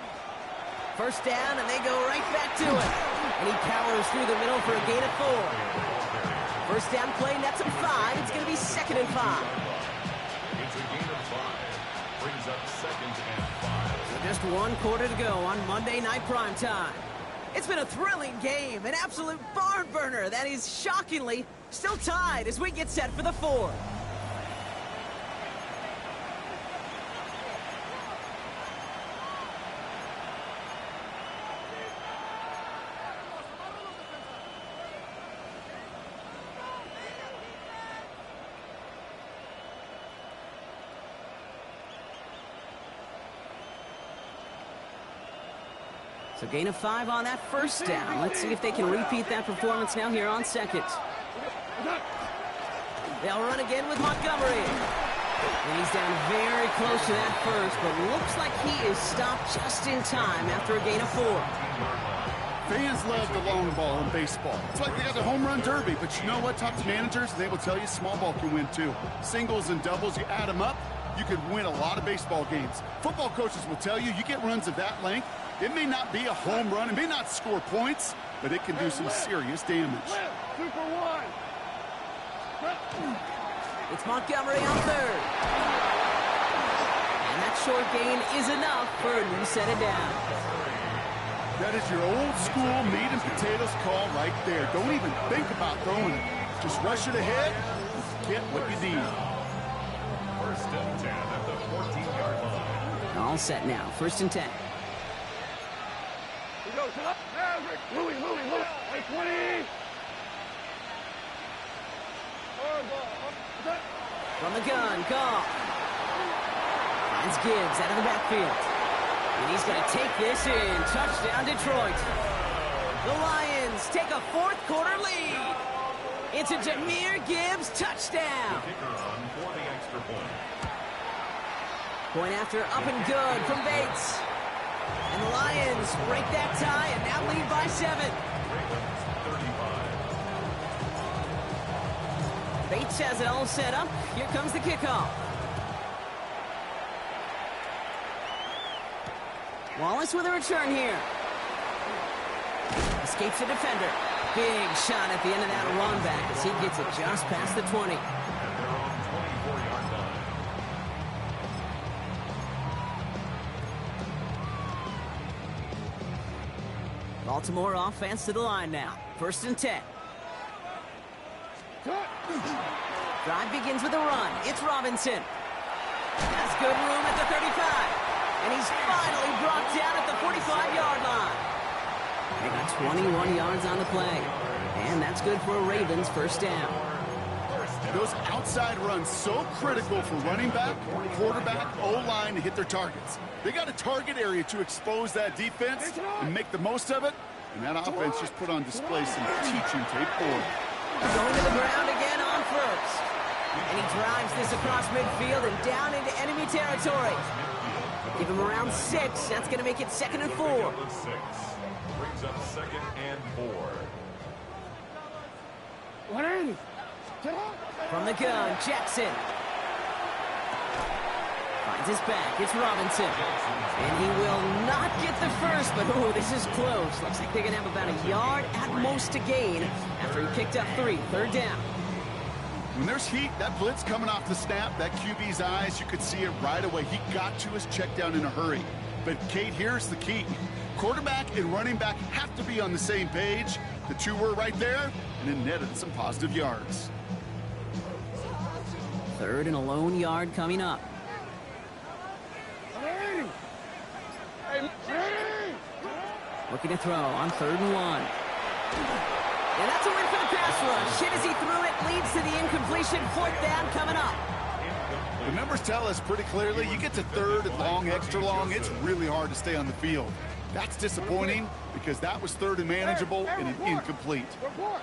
S1: 1st down, and they go right back to it. And he powers through the middle for a gain of 4. 1st down play, nets him 5. It's going to be 2nd and 5.
S4: It's a gain of 5. Brings up 2nd and 5.
S1: So just 1 quarter to go on Monday Night Primetime. It's been a thrilling game, an absolute barn burner that is shockingly still tied as we get set for the 4th. So gain of 5 on that first down. Let's see if they can repeat that performance now here on second. They'll run again with Montgomery. And he's down very close to that first, but looks like he is stopped just in time after a gain of 4.
S2: Fans love the long ball in baseball. It's like they got the home run derby, but you know what? Talk to managers, and they will tell you small ball can win too. Singles and doubles, you add them up, you could win a lot of baseball games. Football coaches will tell you get runs of that length. It may not be a home run, it may not score points, but it can do some serious damage.
S3: Super one.
S1: It's Montgomery on third. And that short gain is enough for a new set of downs.
S2: That is your old school meat and potatoes call right there. Don't even think about throwing it. Just rush it ahead and get what you need.
S4: First and 10 at the 14-yard line.
S1: All set now. First and 10.
S3: We go to the Maverick. Louis. 20.
S1: From the gun, Goff. Finds Gibbs out of the backfield. And he's going to take this in. Touchdown, Detroit. The Lions take a fourth-quarter lead. It's a Jahmyr Gibbs touchdown.
S4: Kicker on for the extra point.
S1: Point after up and good from Bates. And the Lions break that tie and now lead by 7.
S4: Ravens 35.
S1: Bates has it all set up. Here comes the kickoff. Wallace with a return here. Escapes the defender. Big shot at the end of that run back as he gets it just past the 20.
S4: And they're on 24-yard line.
S1: Baltimore offense to the line now. First and 10. Drive begins with a run. It's Robinson. Has good room at the 35. And he's finally brought down at the 45-yard line. They got 21 yards on the play. And that's good for a Ravens first down.
S2: Those outside runs so critical for running back, quarterback, O-line to hit their targets. They got a target area to expose that defense and make the most of it. And that offense just put on display some teaching tape for them.
S1: Going to the ground again on first. And he drives this across midfield and down into enemy territory. Give him around 6. That's going to make it 2nd and 4.
S4: Brings up 2nd and 4.
S3: 180.
S1: From the gun, Jackson. Finds his back. It's Robinson. And he will not get the first, but oh, this is close. Looks like they're going to have about a yard at most to gain after he picked up 3. Third down.
S2: When there's heat, that blitz coming off the snap, that QB's eyes, you could see it right away. He got to his check down in a hurry. But, Kate, here's the key. Quarterback and running back have to be on the same page. The two were right there, and it netted some positive yards.
S1: 3rd and a lone yard coming up.
S3: 180.
S1: Looking to throw on 3rd and 1. And that's a win for the pass rush. Hit as he threw it, leads to the incompletion. 4th down coming up.
S2: The numbers tell us pretty clearly, you get to 3rd and long, extra long, it's really hard to stay on the field. That's disappointing because that was 3rd and manageable and an incomplete.
S3: Report.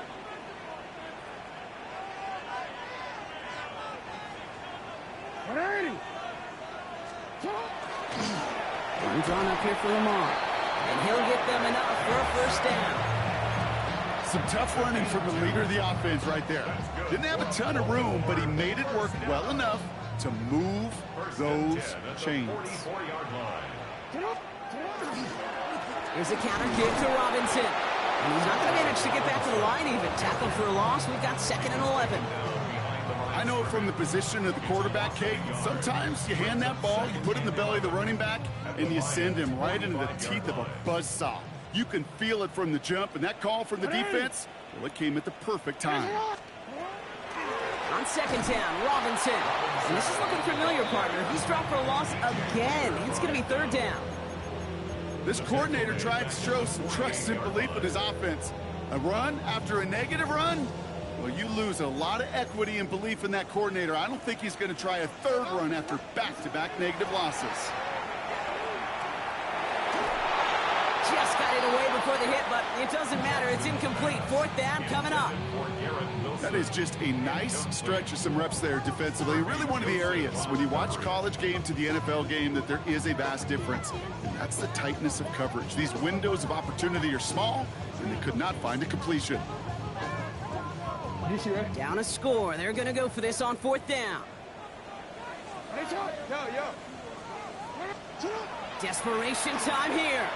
S1: Run drawn up here for Lamar. And he'll get them enough for a first down.
S2: Some tough running from the leader of the offense right there. Didn't have a ton of room, but he made it work well enough to move those chains.
S1: Here's a counter kick to Robinson. And he's not going to manage to get back to the line even. Tackle for a loss. We've got 2nd and 11.
S2: I know from the position of the quarterback, Kate, sometimes you hand that ball, you put it in the belly of the running back, and you send him right into the teeth of a buzzsaw. You can feel it from the jump, and that call from the defense, well, it came at the perfect time.
S1: On 2nd down, Robinson. And this is looking familiar, partner. He's dropped for a loss again. It's going to be 3rd down.
S2: This coordinator tried to show some trust and belief in his offense. A run after a negative run? Well, you lose a lot of equity and belief in that coordinator. I don't think he's going to try a 3rd run after back-to-back negative losses.
S1: Just got before the hit, but it doesn't matter. It's incomplete. Fourth down coming up.
S2: That is just a nice stretch of some reps there defensively. Really one of the areas when you watch college game to the NFL game that there is a vast difference. And that's the tightness of coverage. These windows of opportunity are small, and they could not find a completion.
S1: Down a score. They're going to go for this on fourth down. Desperation time here.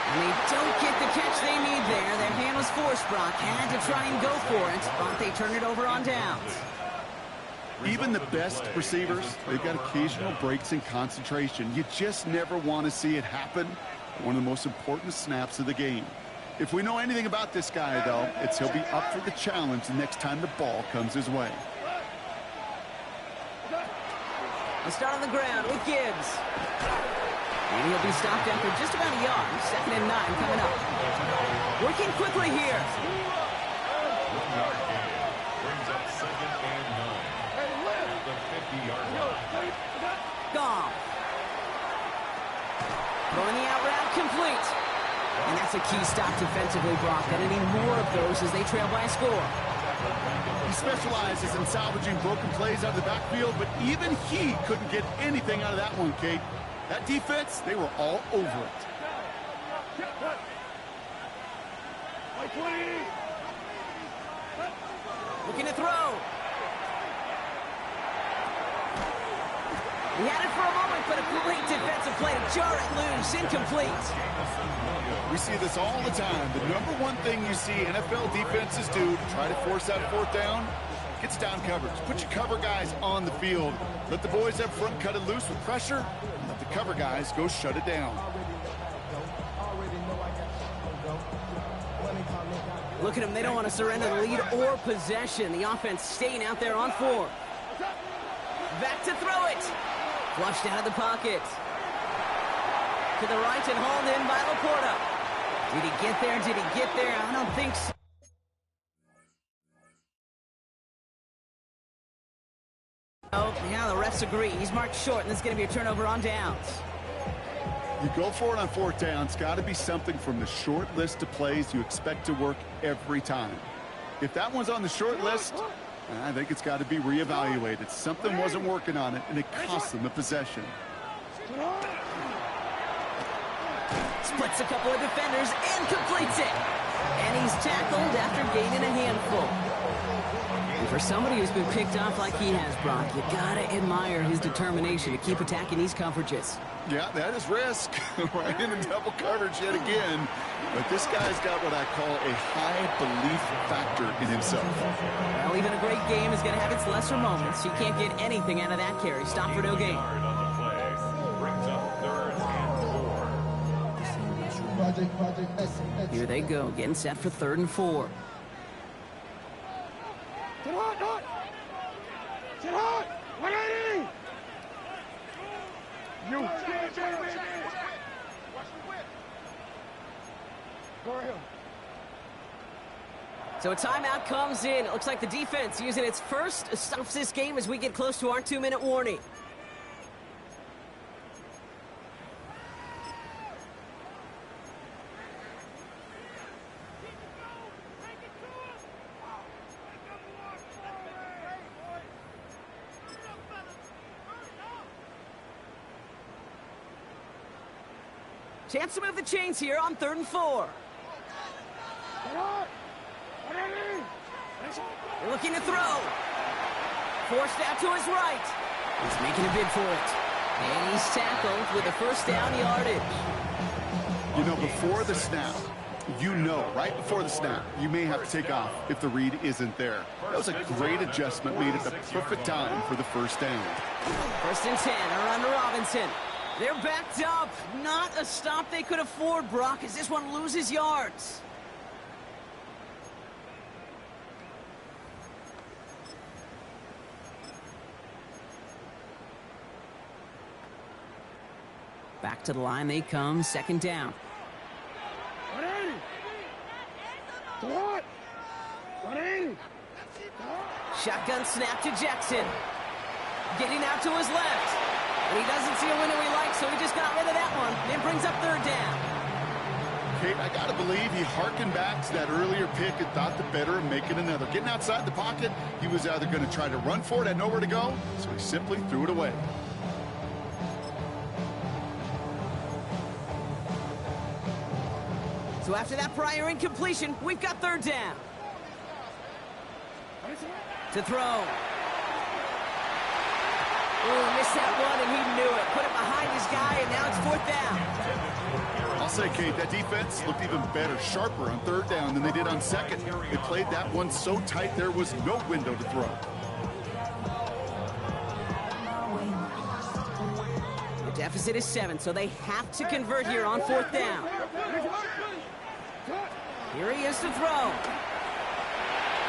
S1: And they don't get the catch they need there. Their hand was forced, Brock. Had to try and go for it, but they turned it over on downs.
S2: Even the best receivers, they've got occasional breaks in concentration. You just never want to see it happen. One of the most important snaps of the game. If we know anything about this guy, though, it's he'll be up for the challenge the next time the ball comes his way.
S1: We'll start on the ground with Gibbs. And he'll be stopped after just about a yard. 2nd and 9 coming up. Working quickly here.
S4: Brings up 2nd and 9. The 50-yard line.
S1: Gone. Throwing the out route complete. And that's a key stop defensively, Brock. Got any more of those as they trail by a score.
S2: He specializes in salvaging broken plays out of the backfield, but even he couldn't get anything out of that one, Kate. That defense, they were all over it.
S1: Looking to throw. He had it for a moment, but a great defensive play to jar it loose. Incomplete.
S2: We see this all the time. The number one thing you see NFL defenses do to try to force that fourth down, gets down coverage. Put your cover guys on the field. Let the boys up front cut it loose with pressure, and let the cover guys go shut it down.
S1: Look at them. They don't want to surrender the lead or possession. The offense staying out there on 4. Back to throw it. Flushed out of the pocket. To the right and hauled in by Laporta. Did he get there? Did he get there? I don't think so. Oh, yeah, the refs agree. He's marked short, and this is going to be a turnover on downs.
S2: You go for it on fourth down. It's got to be something from the short list of plays you expect to work every time. If that one's on the short list, I think it's got to be reevaluated. Something wasn't working on it, and it cost them the possession.
S1: Splits a couple of defenders and completes it. And he's tackled after gaining a handful. And for somebody who's been picked off like he has, Brock, you gotta admire his determination to keep attacking these coverages.
S2: Yeah, that is risk. Right into double coverage yet again. But this guy's got what I call a high belief factor in himself.
S1: Well, even a great game is going to have its lesser moments. You can't get anything out of that carry. Stop for no gain. Here they go, getting set for 3rd and 4.
S3: Sit hot! Sit hot! 180! You.
S1: So a timeout comes in. It looks like the defense using its first stops this game as we get close to our 2-minute warning. Chance to move the chains here on 3rd and 4. They're looking to throw. Forced out to his right. He's making a bid for it. And he's tackled with a first down yardage.
S2: You know, before the snap, right before the snap, you may have to take off if the read isn't there. That was a great adjustment made at the perfect time for the first down.
S1: 1st and 10, around to Robinson. They're backed up. Not a stop they could afford, Brock, as this one loses yards. Back to the line they come, 2nd down.
S3: 180! What? 180!
S1: Shotgun snap to Jackson. Getting out to his left. And he doesn't see a window he likes, so he just got rid of that one. Then brings up 3rd down.
S2: Kate, I got to believe he harkened back to that earlier pick and thought the better of making another. Getting outside the pocket, he was either going to try to run for it, had nowhere to go, so he simply threw it away.
S1: So after that prior incompletion, we've got third down. To throw. Ooh, missed that one, and he knew it. Put it behind his guy, and now it's fourth down.
S2: I'll say, Kate, that defense looked even better, sharper on third down than they did on second. They played that one so tight there was no window to throw.
S1: The deficit is 7, so they have to convert here on fourth down. Here he is to throw.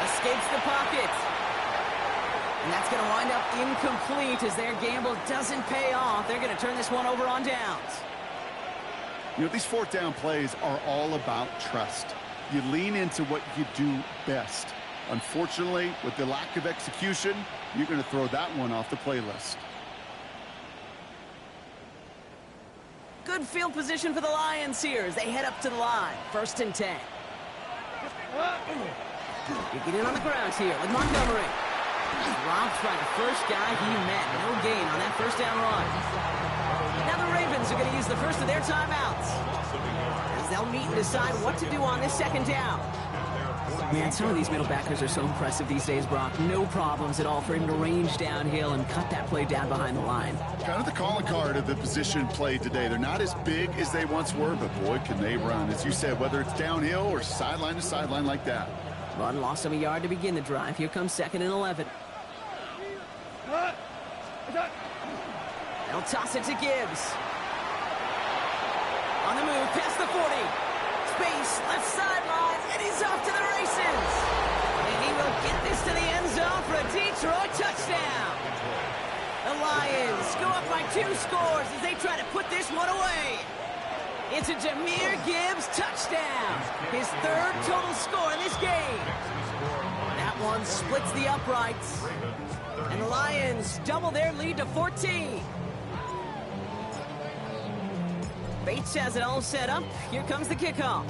S1: Escapes the pocket. And that's going to wind up incomplete as their gamble doesn't pay off. They're going to turn this one over on downs.
S2: You know, these fourth down plays are all about trust. You lean into what you do best. Unfortunately, with the lack of execution, you're going to throw that one off the playlist.
S1: Good field position for the Lions here as they head up to the line. 1st and 10. You get in on the ground here with Montgomery. Drops by the first guy he met. No gain on that first down run. Now the Ravens are going to use the first of their timeouts as they'll meet and decide what to do on this second down. Man, some of these middle backers are so impressive these days, Brock. No problems at all for him to range downhill and cut that play down behind the line.
S2: Kind of the calling card of the position played today. They're not as big as they once were, but boy, can they run. As you said, whether it's downhill or sideline to sideline like that.
S1: Run lost him a yard to begin the drive. Here comes 2nd and 11. They'll toss it to Gibbs. On the move, past the 40. Space, left sideline, and he's off to the races. And he will get this to the end zone for a Detroit touchdown. The Lions go up by 2 scores as they try to put this one away. It's a Jahmyr Gibbs touchdown. His 3rd total score in this game. That one splits the uprights. And the Lions double their lead to 14. Bates has it all set up. Here comes the kickoff.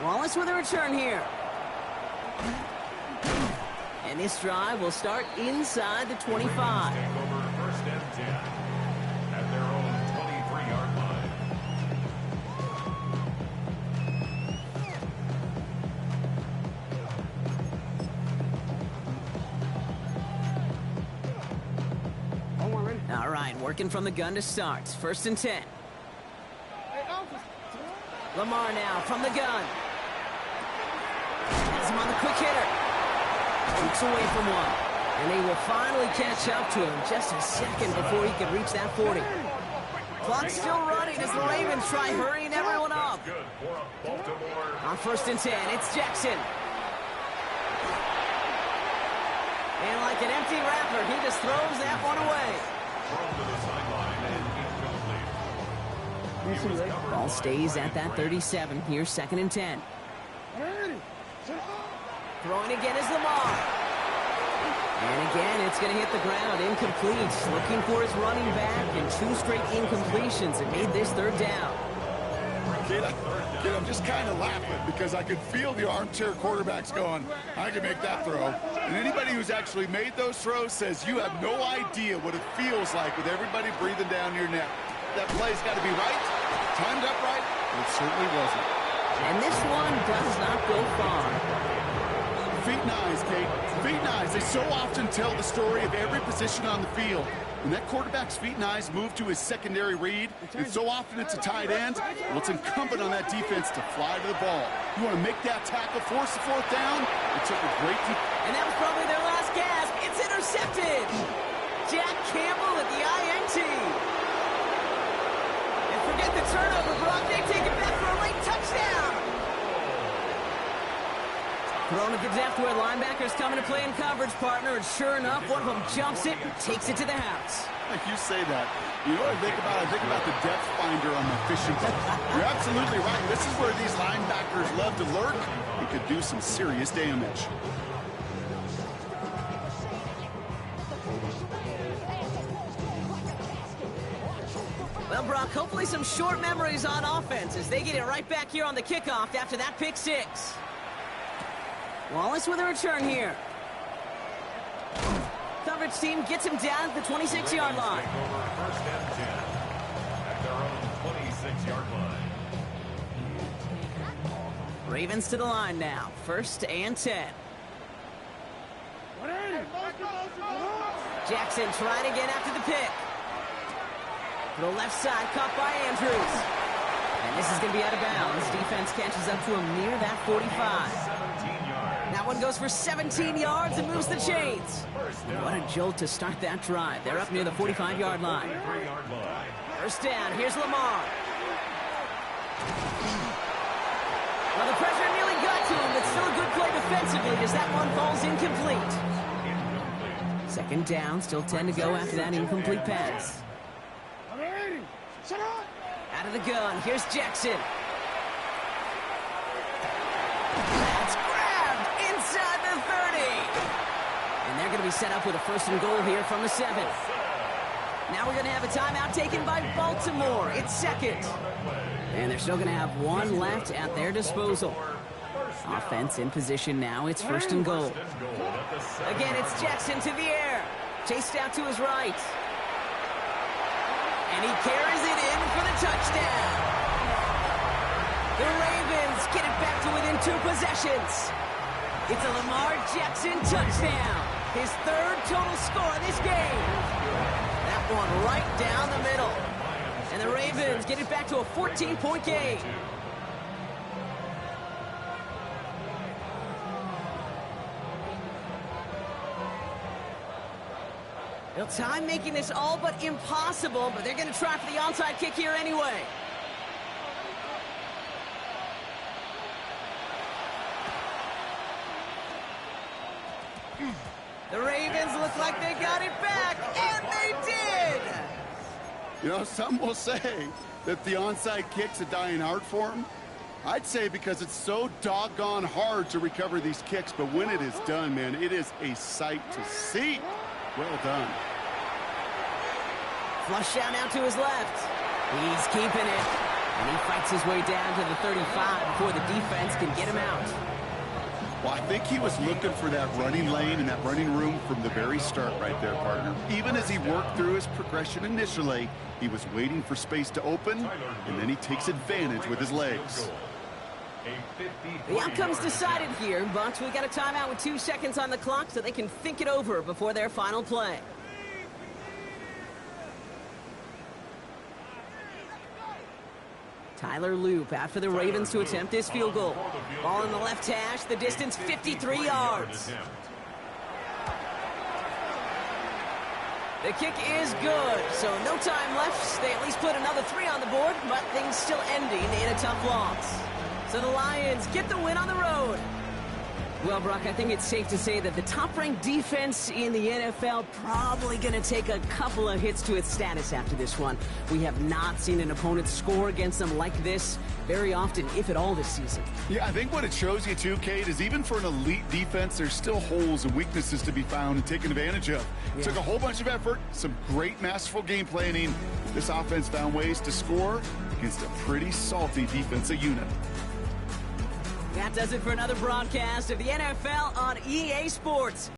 S1: Wallace with a return here. And this drive will start inside the 25.
S4: Take over 1st and 10 at their own 23-yard line.
S1: All right, working from the gun to start. 1st and 10. Lamar now from the gun. Has him on the quick hitter. Shoots away from one. And they will finally catch up to him just a second before he can reach that 40. Clock's still running as the Ravens try hurrying everyone up. On 1st and 10, it's Jackson. And like an empty wrapper, he just throws that one away. Ball stays at that 37. Here's 2nd and 10. Throwing again is Lamar. And again, it's going to hit the ground. Incomplete. Looking for his running back, and 2 straight incompletions that made this 3rd down.
S2: Kid, I'm just kind of laughing because I could feel the armchair quarterbacks going, I can make that throw. And anybody who's actually made those throws says you have no idea what it feels like with everybody breathing down your neck. That play's got to be right, timed up right, but it certainly wasn't.
S1: And this one does not go far.
S2: Feet and eyes, Kate. Feet and eyes. They so often tell the story of every position on the field. When that quarterback's feet and eyes move to his secondary read, and so often it's a tight end, well, it's incumbent on that defense to fly to the ball. You want to make that tackle, force the 4th down? It took a great
S1: And that was probably their last gasp. It's intercepted. Jack Campbell at the INT. And forget the turnover, Brock. They take it back for a late touchdown. Thrown at the depth where linebackers coming to play in coverage, partner, and sure enough, one of them jumps it and takes it to the house.
S2: You say that. You know what I think about? I think about the depth finder on the fishing boat. You're absolutely right. This is where these linebackers love to lurk and could do some serious damage.
S1: Well, Brock, hopefully some short memories on offense as they get it right back here on the kickoff after that pick six. Wallace with a return here. Coverage team gets him down at the 26-yard line.
S4: First and 10 at their own 26-yard line.
S1: Ravens to the line now. 1st and 10. Jackson trying again after the pick. To the left side, caught by Andrews. And this is going to be out of bounds. Defense catches up to him near that 45.
S4: 17 yards.
S1: That one goes for 17 yards and moves the chains. What a jolt to start that drive. They're up near the 45-yard line.
S4: 3-yard line.
S1: 1st down. Here's Lamar. Well, the pressure nearly got to him, but still a good play defensively as that one falls incomplete. 2nd down, still 10 to go after that incomplete pass. Out of the gun, here's Jackson. That's grabbed inside the 30. And they're going to be set up with a 1st and goal here from the 7. Now we're going to have a timeout taken by Baltimore. It's 2nd. And they're still going to have one left at their disposal. Offense in position now. It's 1st and goal. Again, it's Jackson to the air. Chased out to his right. And he carries it in for the touchdown. The Ravens get it back to within 2 possessions. It's a Lamar Jackson touchdown. His 3rd total score of this game. That one right down the middle. And the Ravens get it back to a 14-point game. Well, time making this all but impossible, but they're going to try for the onside kick here anyway. The Ravens look like they got it back, and they did!
S2: You know, some will say that the onside kick's a dying art for him. I'd say because it's so doggone hard to recover these kicks, but when it is done, man, it is a sight to see. Well done.
S1: Flush out now to his left. He's keeping it. And he fights his way down to the 35 before the defense can get him out.
S2: Well, I think he was looking for that running lane and that running room from the very start right there, partner. Even as he worked through his progression initially, he was waiting for space to open, and then he takes advantage with his legs.
S1: The outcome's decided here, but we got a timeout with 2 seconds on the clock so they can think it over before their final play. Tyler Loop out for the Ravens to attempt this field goal. Ball in the left hash, the distance 53 yards. The kick is good, so no time left. They at least put another 3 on the board, but things still ending in a tough loss. So the Lions get the win on the road. Well, Brock, I think it's safe to say that the top-ranked defense in the NFL probably going to take a couple of hits to its status after this one. We have not seen an opponent score against them like this very often, if at all, this season.
S2: Yeah, I think what it shows you, too, Kate, is even for an elite defense, there's still holes and weaknesses to be found and taken advantage of. Yeah. It took a whole bunch of effort, some great masterful game planning. This offense found ways to score against a pretty salty defensive unit.
S1: That does it for another broadcast of the NFL on EA Sports.